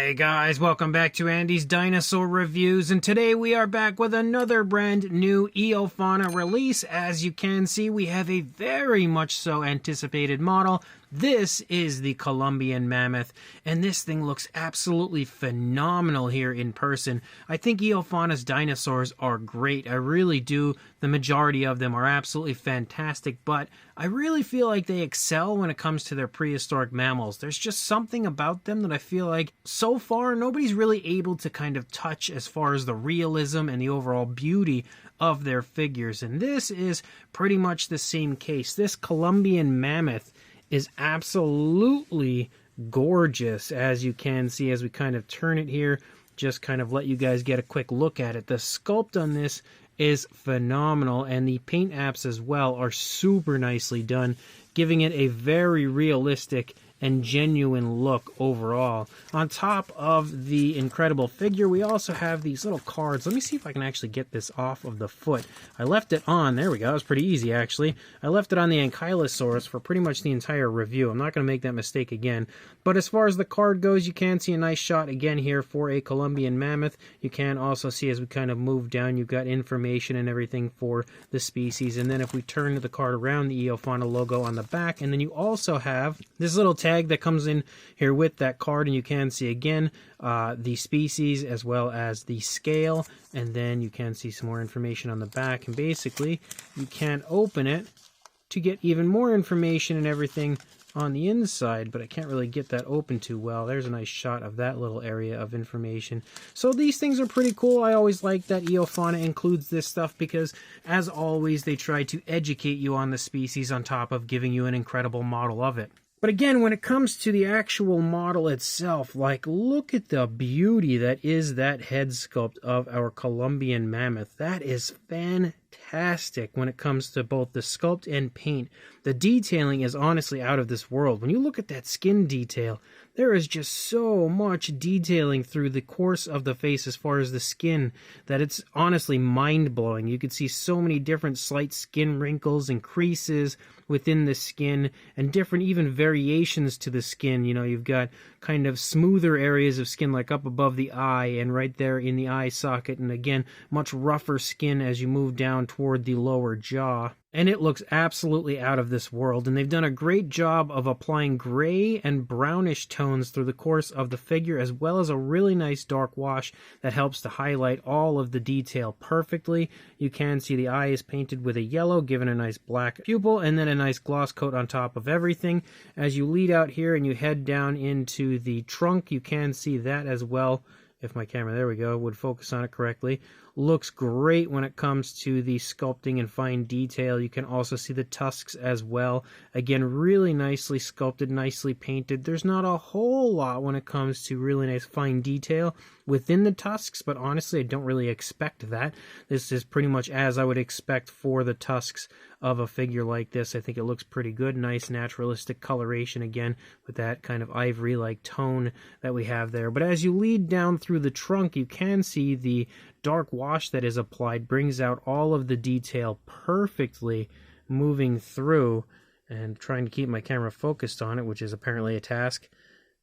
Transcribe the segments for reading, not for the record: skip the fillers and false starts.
Hey guys, welcome back to Andy's Dinosaur Reviews, and today we are back with another brand new Eofauna release. As you can see, we have a very much so anticipated model. This is the Columbian Mammoth, and this thing looks absolutely phenomenal here in person. I think Eofauna's dinosaurs are great. I really do. The majority of them are absolutely fantastic, but I really feel like they excel when it comes to their prehistoric mammals. There's just something about them that I feel like so far nobody's really able to kind of touch as far as the realism and the overall beauty of their figures, and this is pretty much the same case. This Columbian Mammoth is absolutely gorgeous, as you can see as we kind of turn it here. Just kind of let you guys get a quick look at it. The sculpt on this is phenomenal, and the paint apps as well are super nicely done, giving it a very realistic and genuine look overall. On top of the incredible figure, we also have these little cards. Let me see if I can actually get this off of the foot. I left it on, there we go, it was pretty easy actually. I left it on the Ankylosaurus for pretty much the entire review. I'm not going to make that mistake again. But as far as the card goes, you can see a nice shot again here for a Columbian Mammoth. You can also see as we kind of move down, you've got information and everything for the species. And then if we turn the card around, the Eofauna logo on the back, and then you also have this little tag that comes in here with that card, and you can see again the species as well as the scale, and then you can see some more information on the back, and basically you can open it to get even more information and everything on the inside, but I can't really get that open too well. There's a nice shot of that little area of information. So these things are pretty cool. I always like that Eofauna includes this stuff because, as always, they try to educate you on the species on top of giving you an incredible model of it. But again, when it comes to the actual model itself, like, look at the beauty that is that head sculpt of our Columbian Mammoth. That is fantastic when it comes to both the sculpt and paint. The detailing is honestly out of this world. When you look at that skin detail, there is just so much detailing through the course of the face as far as the skin that it's honestly mind-blowing. You can see so many different slight skin wrinkles and creases within the skin, and different even variations to the skin. You know, you've got kind of smoother areas of skin like up above the eye and right there in the eye socket, and again much rougher skin as you move down toward the lower jaw. And it looks absolutely out of this world, and they've done a great job of applying gray and brownish tones through the course of the figure, as well as a really nice dark wash that helps to highlight all of the detail perfectly. You can see the eye is painted with a yellow, given a nice black pupil, and then a nice gloss coat on top of everything. As you lead out here and you head down into the trunk, you can see that as well. If my camera, there we go, would focus on it correctly. Looks great when it comes to the sculpting and fine detail. You can also see the tusks as well. Again, really nicely sculpted, nicely painted. There's not a whole lot when it comes to really nice fine detail within the tusks, but honestly, I don't really expect that. This is pretty much as I would expect for the tusks of a figure like this. I think it looks pretty good. Nice naturalistic coloration again with that kind of ivory-like tone that we have there. But as you lead down through the trunk, you can see the dark wash that is applied brings out all of the detail perfectly, moving through and trying to keep my camera focused on it, which is apparently a task.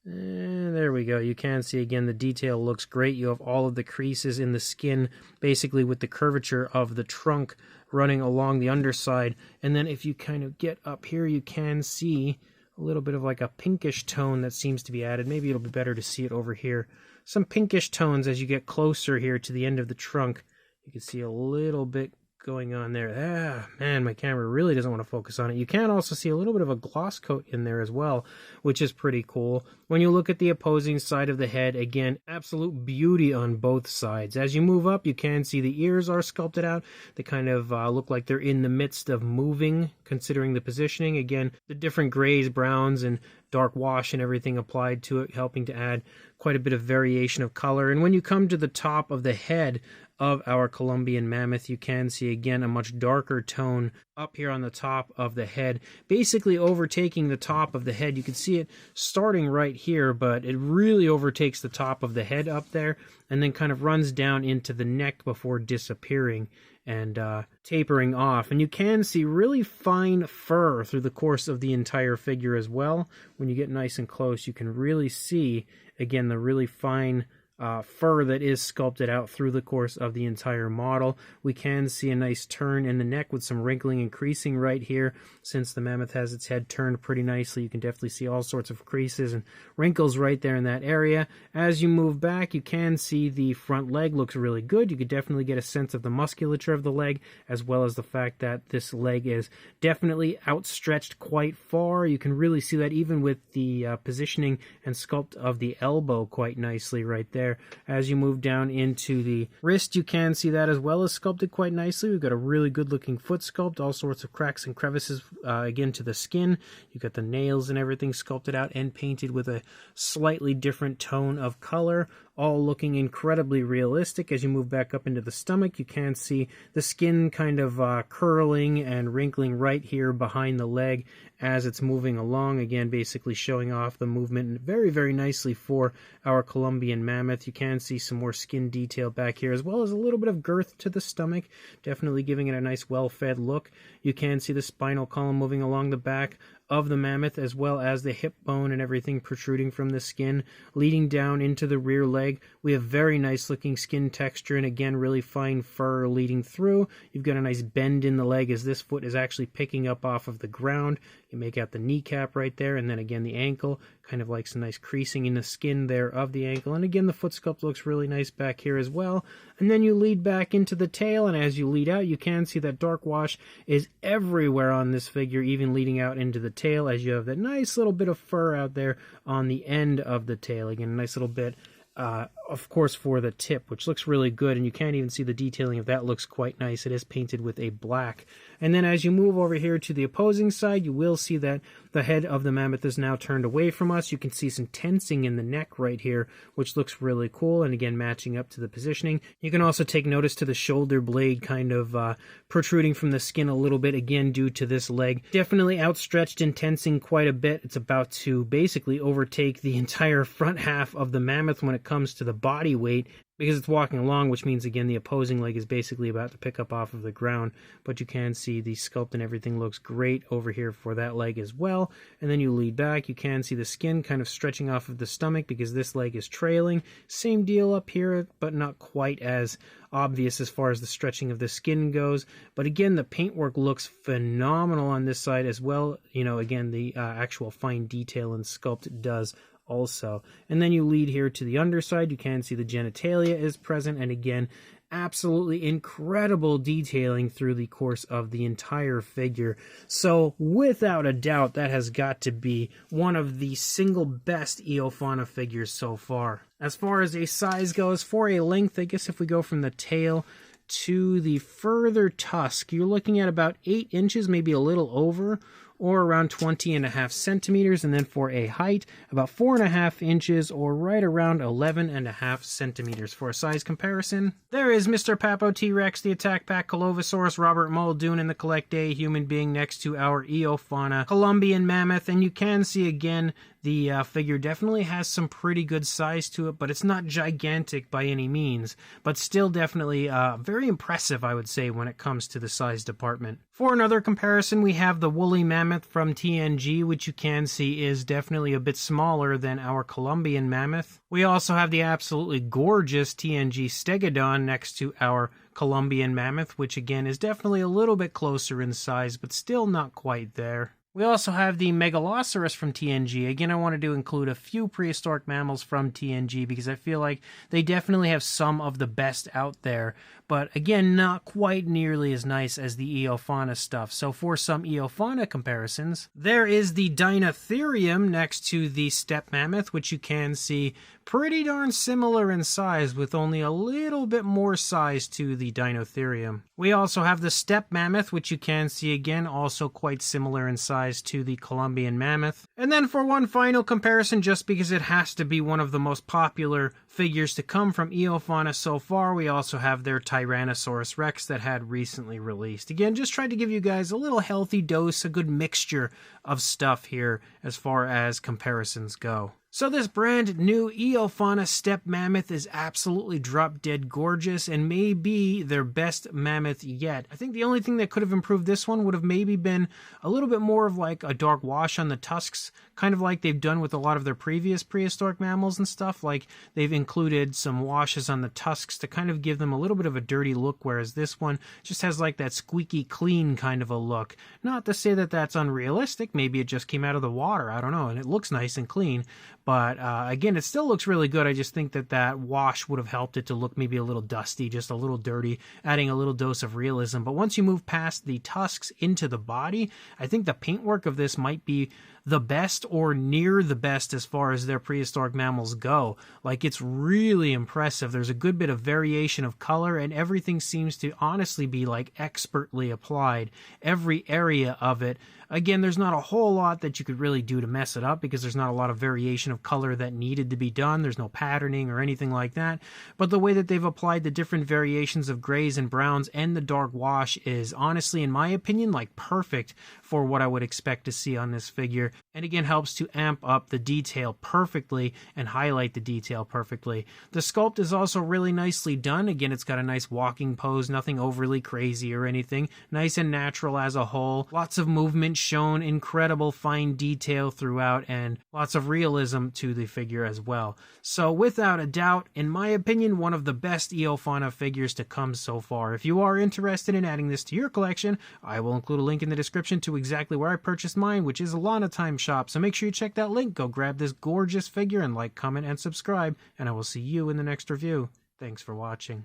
And there we go. You can see again the detail looks great. You have all of the creases in the skin, basically with the curvature of the trunk running along the underside. And then if you kind of get up here, you can see a little bit of like a pinkish tone that seems to be added. Maybe it'll be better to see it over here. Some pinkish tones as you get closer here to the end of the trunk. You can see a little bit going on there. Man, my camera really doesn't want to focus on it. You can also see a little bit of a gloss coat in there as well, which is pretty cool. When you look at the opposing side of the head, again, absolute beauty on both sides. As you move up, you can see the ears are sculpted out. They kind of look like they're in the midst of moving, considering the positioning. Again, the different grays, browns, and dark wash and everything applied to it, helping to add quite a bit of variation of color. And when you come to the top of the head of our Columbian Mammoth, you can see again a much darker tone up here on the top of the head, basically overtaking the top of the head. You can see it starting right here, but it really overtakes the top of the head up there and then kind of runs down into the neck before disappearing. and tapering off. And you can see really fine fur through the course of the entire figure as well. When you get nice and close, you can really see, again, the really fine fur that is sculpted out through the course of the entire model. We can see a nice turn in the neck with some wrinkling and creasing right here. Since the mammoth has its head turned pretty nicely, you can definitely see all sorts of creases and wrinkles right there in that area. As you move back, you can see the front leg looks really good. You could definitely get a sense of the musculature of the leg, as well as the fact that this leg is definitely outstretched quite far. You can really see that even with the positioning and sculpt of the elbow quite nicely right there. As you move down into the wrist, you can see that as well as sculpted quite nicely. We've got a really good looking foot sculpt, all sorts of cracks and crevices again to the skin. You've got the nails and everything sculpted out and painted with a slightly different tone of color, all looking incredibly realistic. As you move back up into the stomach, you can see the skin kind of curling and wrinkling right here behind the leg as it's moving along, again basically showing off the movement very, very nicely for our Columbian mammoth. You can see some more skin detail back here, as well as a little bit of girth to the stomach, definitely giving it a nice well-fed look. You can see the spinal column moving along the back of the mammoth, as well as the hip bone and everything protruding from the skin, leading down into the rear leg. We have very nice looking skin texture, and again, really fine fur leading through. You've got a nice bend in the leg as this foot is actually picking up off of the ground. You make out the kneecap right there, and then again the ankle, kind of like some nice creasing in the skin there of the ankle. And again, the foot sculpt looks really nice back here as well. And then you lead back into the tail, and as you lead out, you can see that dark wash is everywhere on this figure, even leading out into the tail, as you have that nice little bit of fur out there on the end of the tail. Again, a nice little bit, of course, for the tip, which looks really good, and you can't even see the detailing of that. Looks quite nice. It is painted with a black. And then as you move over here to the opposing side, you will see that the head of the mammoth is now turned away from us. You can see some tensing in the neck right here, which looks really cool, and again, matching up to the positioning. You can also take notice to the shoulder blade kind of protruding from the skin a little bit, again, due to this leg. Definitely outstretched and tensing quite a bit. It's about to basically overtake the entire front half of the mammoth when it comes to the body weight, because it's walking along, which means, again, the opposing leg is basically about to pick up off of the ground. But you can see the sculpt and everything looks great over here for that leg as well. And then you lead back, you can see the skin kind of stretching off of the stomach because this leg is trailing. Same deal up here, but not quite as obvious as far as the stretching of the skin goes. But again, the paintwork looks phenomenal on this side as well. You know, again, the actual fine detail and sculpt does also. And then you lead here to the underside. You can see the genitalia is present, and again, absolutely incredible detailing through the course of the entire figure. So without a doubt, that has got to be one of the single best Eofauna figures so far. As far as a size goes, for a length, I guess if we go from the tail to the further tusk, you're looking at about 8 inches, maybe a little over, or around 20.5 centimeters, and then for a height, about 4.5 inches, or right around 11.5 centimeters. For a size comparison, there is Mr. Papo T-Rex, the Attack Pack Colovosaurus, Robert Muldoon, and the Collect Day human being next to our Eofauna Columbian Mammoth, and you can see again, the figure definitely has some pretty good size to it, but it's not gigantic by any means, but still definitely very impressive, I would say, when it comes to the size department. For another comparison, we have the Woolly Mammoth from TNG, which you can see is definitely a bit smaller than our Columbian Mammoth. We also have the absolutely gorgeous TNG Stegodon next to our Columbian Mammoth, which again is definitely a little bit closer in size, but still not quite there. We also have the Megalosaurus from TNG. Again, I wanted to include a few prehistoric mammals from TNG because I feel like they definitely have some of the best out there, but again, not quite nearly as nice as the Eofauna stuff. So for some Eofauna comparisons, there is the Dinotherium next to the Steppe Mammoth, which you can see pretty darn similar in size, with only a little bit more size to the Dinotherium. We also have the Steppe Mammoth, which you can see again also quite similar in size to the Columbian Mammoth. And then for one final comparison, just because it has to be one of the most popular figures to come from Eofauna so far, we also have their Tyrannosaurus Rex that had recently released. Again, just tried to give you guys a little healthy dose, a good mixture of stuff here as far as comparisons go. So this brand new Eofauna Steppe Mammoth is absolutely drop dead gorgeous and may be their best mammoth yet. I think the only thing that could have improved this one would have maybe been a little bit more of like a dark wash on the tusks, kind of like they've done with a lot of their previous prehistoric mammals and stuff. Like they've included some washes on the tusks to kind of give them a little bit of a dirty look, whereas this one just has like that squeaky clean kind of a look. Not to say that that's unrealistic, maybe it just came out of the water, I don't know, and it looks nice and clean. But again, it still looks really good. I just think that that wash would have helped it to look maybe a little dusty, just a little dirty, adding a little dose of realism. But once you move past the tusks into the body, I think the paintwork of this might be the best or near the best as far as their prehistoric mammals go. Like, it's really impressive. There's a good bit of variation of color, and everything seems to honestly be like expertly applied. Every area of it. Again, there's not a whole lot that you could really do to mess it up because there's not a lot of variation of color that needed to be done. There's no patterning or anything like that. But the way that they've applied the different variations of grays and browns and the dark wash is honestly, in my opinion, like perfect for what I would expect to see on this figure. And again, helps to amp up the detail perfectly and highlight the detail perfectly. The sculpt is also really nicely done. Again, it's got a nice walking pose, nothing overly crazy or anything. Nice and natural as a whole. Lots of movement shown, incredible fine detail throughout, and lots of realism to the figure as well. So without a doubt, in my opinion, one of the best Eofauna figures to come so far. If you are interested in adding this to your collection, I will include a link in the description to exactly where I purchased mine, which is a Lana Time shop. So make sure you check that link, go grab this gorgeous figure, and like, comment, and subscribe, and I will see you in the next review. Thanks for watching.